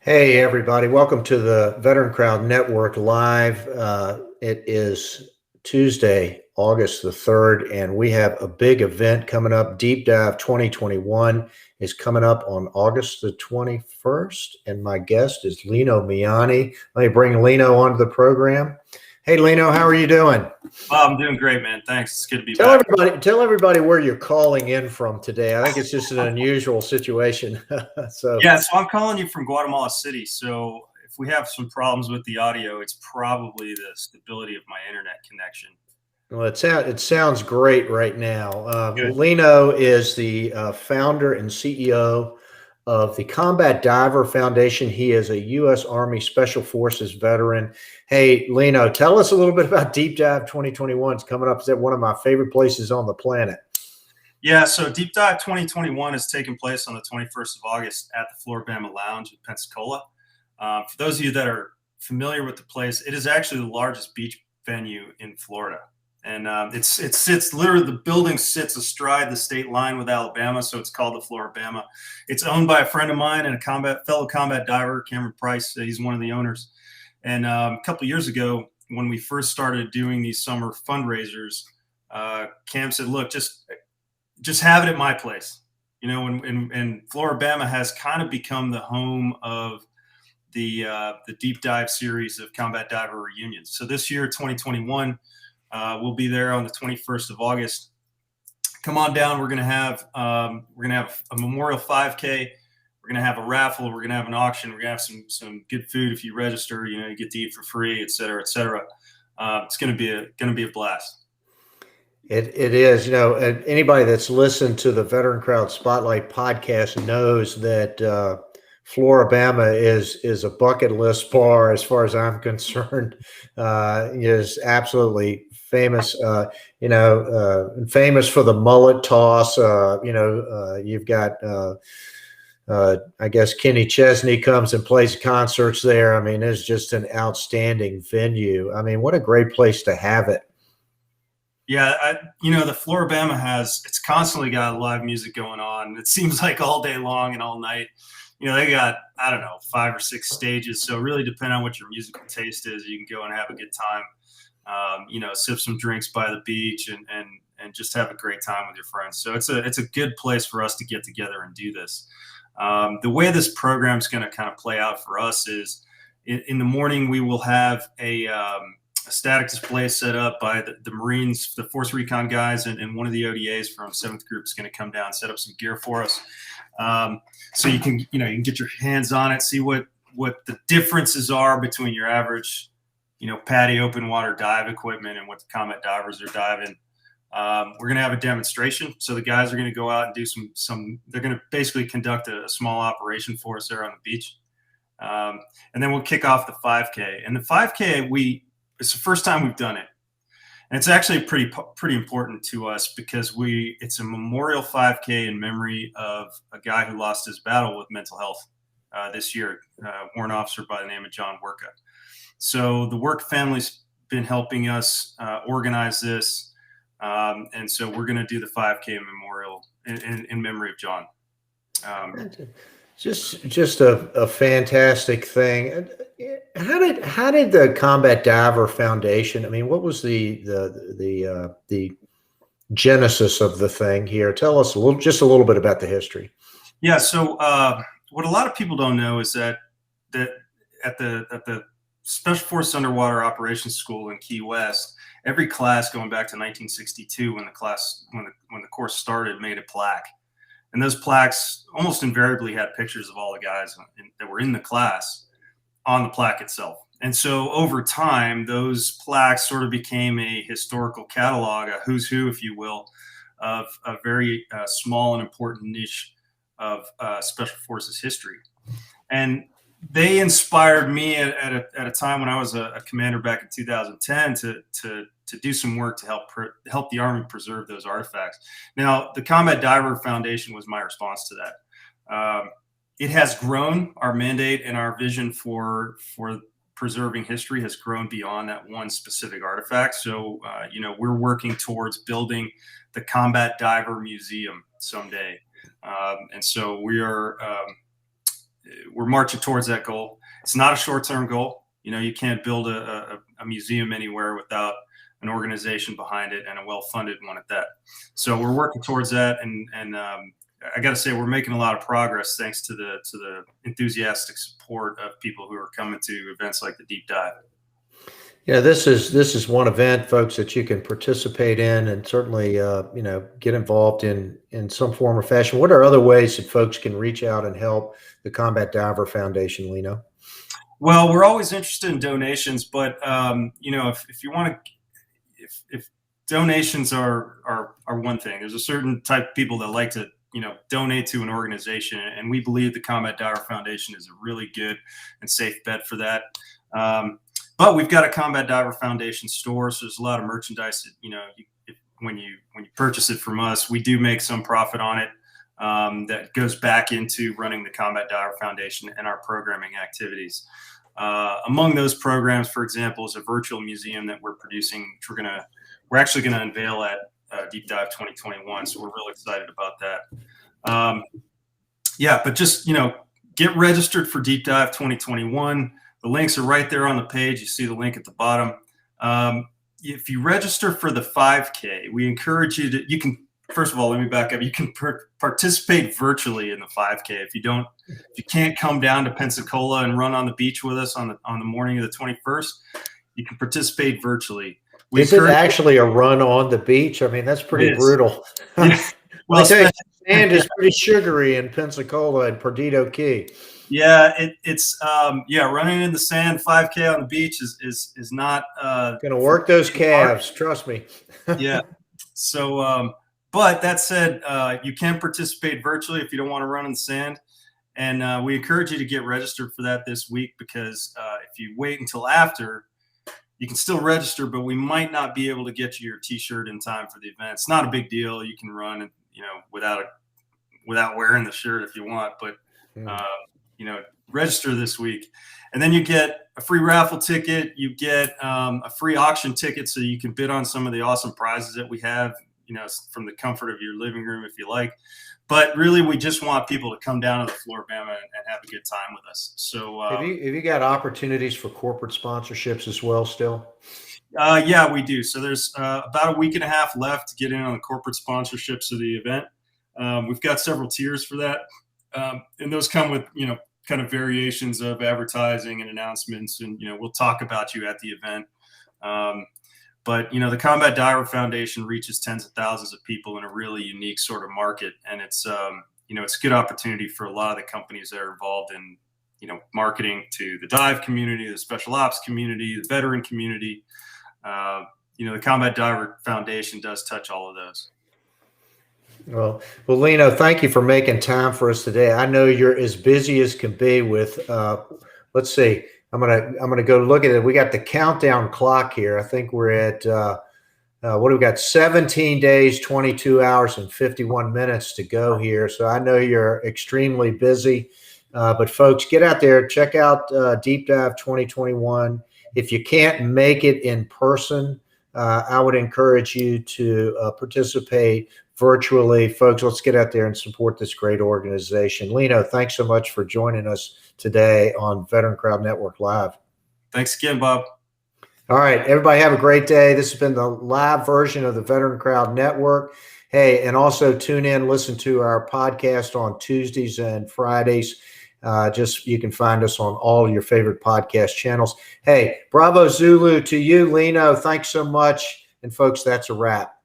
Hey, everybody. Welcome to the Veteran Crowd Network Live. It is Tuesday, August the 3rd, and we have a big event coming up. Deep Dive 2021 is coming up on August the 21st, and my guest is Lino Miani. Let me bring Lino onto the program. Hey, Lino, how are you doing? I'm doing great, man. Thanks. It's good to be Tell back. everybody where you're calling in from today. I think it's just an unusual situation. So Yeah, so I'm calling you from Guatemala City. So if we have some problems with the audio, it's probably the stability of my internet connection. Well, it sounds great right now. Good. Lino is the founder and CEO of the Combat Diver Foundation. He is a U.S. Army Special Forces veteran. Hey, Lino, tell us a little bit about Deep Dive 2021. It's coming up. It's at one of my favorite places on the planet. Yeah, so Deep Dive 2021 is taking place on the 21st of August at the Floribama Lounge in Pensacola. For those of you that are familiar with the place, it is actually the largest beach venue in Florida. And it sits literally, the building sits astride the state line with Alabama, so it's called the Floribama. It's owned by a friend of mine and a fellow combat diver, Cameron Price. He's one of the owners. And a couple of years ago, when we first started doing these summer fundraisers, Cam said, "Look, just have it at my place." You know, and Floribama has kind of become the home of the deep dive series of combat diver reunions. So this year, 2021. We'll be there on the 21st of August. Come on down. We're gonna have a memorial 5K. We're gonna have a raffle. We're gonna have an auction. We're gonna have some good food if you register. You know, you get to eat for free, et cetera, et cetera. It's gonna be a blast. It is, anybody that's listened to the Veteran Crowd Spotlight podcast knows that Floribama is a bucket list bar as far as I'm concerned. Is absolutely famous. Famous for the mullet toss. You've got. I guess Kenny Chesney comes and plays concerts there. I mean, it's just an outstanding venue. I mean, what a great place to have it. Yeah, the Floribama it's constantly got live music going on. It seems like all day long and all night. You know, they got, I don't know, 5 or 6 stages. So really depending on what your musical taste is, you can go and have a good time. Sip some drinks by the beach and just have a great time with your friends. So it's a good place for us to get together and do this. The way this program is going to kind of play out for us is in the morning we will have a static display set up by the Marines, the Force Recon guys, and one of the ODAs from 7th Group is going to come down, set up some gear for us. So you can get your hands on it, see what the differences are between your average, PADI open water dive equipment and what the combat divers are diving. We're going to have a demonstration. So the guys are going to go out and do they're going to basically conduct a small operation for us there on the beach. And then we'll kick off the 5K. And the 5K, it's the first time we've done it. And it's actually pretty important to us because it's a memorial 5K in memory of a guy who lost his battle with mental health this year, warrant officer by the name of John Worka. So the Work family's been helping us organize this. And so we're going to do the 5K memorial in memory of John. Just a fantastic thing. How did the Combat Diver Foundation? I mean, what was the genesis of the thing here? Tell us a little bit about the history. Yeah. So what a lot of people don't know is that at the Special Forces Underwater Operations School in Key West, every class going back to 1962, when the course started, made a plaque. And those plaques almost invariably had pictures of all the guys that were in the class on the plaque itself. And so over time, those plaques sort of became a historical catalog, a who's who, if you will, of a very small and important niche of Special Forces history. And they inspired me at a time when I was a commander back in 2010 to do some work to help the Army preserve those artifacts. Now, the Combat Diver Foundation was my response to that. It has grown. Our mandate and our vision for preserving history has grown beyond that one specific artifact. So, we're working towards building the Combat Diver Museum someday. And so we are we're marching towards that goal. It's not a short-term goal. You can't build a museum anywhere without an organization behind it, and a well-funded one at that. So we're working towards that, and I got to say we're making a lot of progress thanks to the enthusiastic support of people who are coming to events like the Deep Dive. Yeah, this is one event, folks, that you can participate in, and certainly get involved in some form or fashion. What are other ways that folks can reach out and help the Combat Diver Foundation, Lino? Well, we're always interested in donations, but if you want to, if donations are one thing, there's a certain type of people that like to donate to an organization, and we believe the Combat Diver Foundation is a really good and safe bet for that. But we've got a Combat Diver Foundation store, so there's a lot of merchandise that when you purchase it from us, we do make some profit on it that goes back into running the Combat Diver Foundation and our programming activities. Among those programs, for example, is a virtual museum that we're producing, which we're actually gonna unveil at Deep Dive 2021. So we're really excited about that. Yeah, but just get registered for Deep Dive 2021. The links are right there on the page. You see the link at the bottom. If you register for the 5K, we encourage you to. You can first of all, let me back up. You can participate virtually in the 5K. If you can't come down to Pensacola and run on the beach with us on the morning of the 21st, you can participate virtually. Is it actually a run on the beach? I mean, that's pretty brutal. Yeah. Well, sand is pretty sugary in Pensacola and Perdido Key. Yeah, it's running in the sand 5K on the beach is not gonna work those calves, trust me. Yeah. So but that said, you can participate virtually if you don't want to run in the sand. And we encourage you to get registered for that this week, because if you wait until after, you can still register, but we might not be able to get you your T-shirt in time for the event. It's not a big deal. You can run, without wearing the shirt if you want, but register this week, and then you get a free raffle ticket. You get a free auction ticket, so you can bid on some of the awesome prizes that we have, from the comfort of your living room if you like. But really, we just want people to come down to the Floribama and have a good time with us. So have you got opportunities for corporate sponsorships as well still? Yeah, we do. So there's about a week and a half left to get in on the corporate sponsorships of the event. We've got several tiers for that. And those come with, kind of variations of advertising and announcements. And, we'll talk about you at the event. But the Combat Diver Foundation reaches tens of thousands of people in a really unique sort of market. And it's, it's a good opportunity for a lot of the companies that are involved in, marketing to the dive community, the special ops community, the veteran community. The Combat Diver Foundation does touch all of those. Well, Lino, thank you for making time for us today. I know you're as busy as can be with, let's see, I'm gonna go look at it. We got the countdown clock here. I think we're at what do we got? 17 days, 22 hours, and 51 minutes to go here. So I know you're extremely busy, but folks, get out there, check out Deep Dive 2021. If you can't make it in person, I would encourage you to participate virtually. Folks, let's get out there and support this great organization. Lino, thanks so much for joining us today on Veteran Crowd Network Live. Thanks again, Bob. All right, everybody have a great day. This has been the live version of the Veteran Crowd Network. Hey, and also tune in, listen to our podcast on Tuesdays and Fridays. You can find us on all your favorite podcast channels. Hey, bravo Zulu to you, Lino. Thanks so much. And folks, that's a wrap.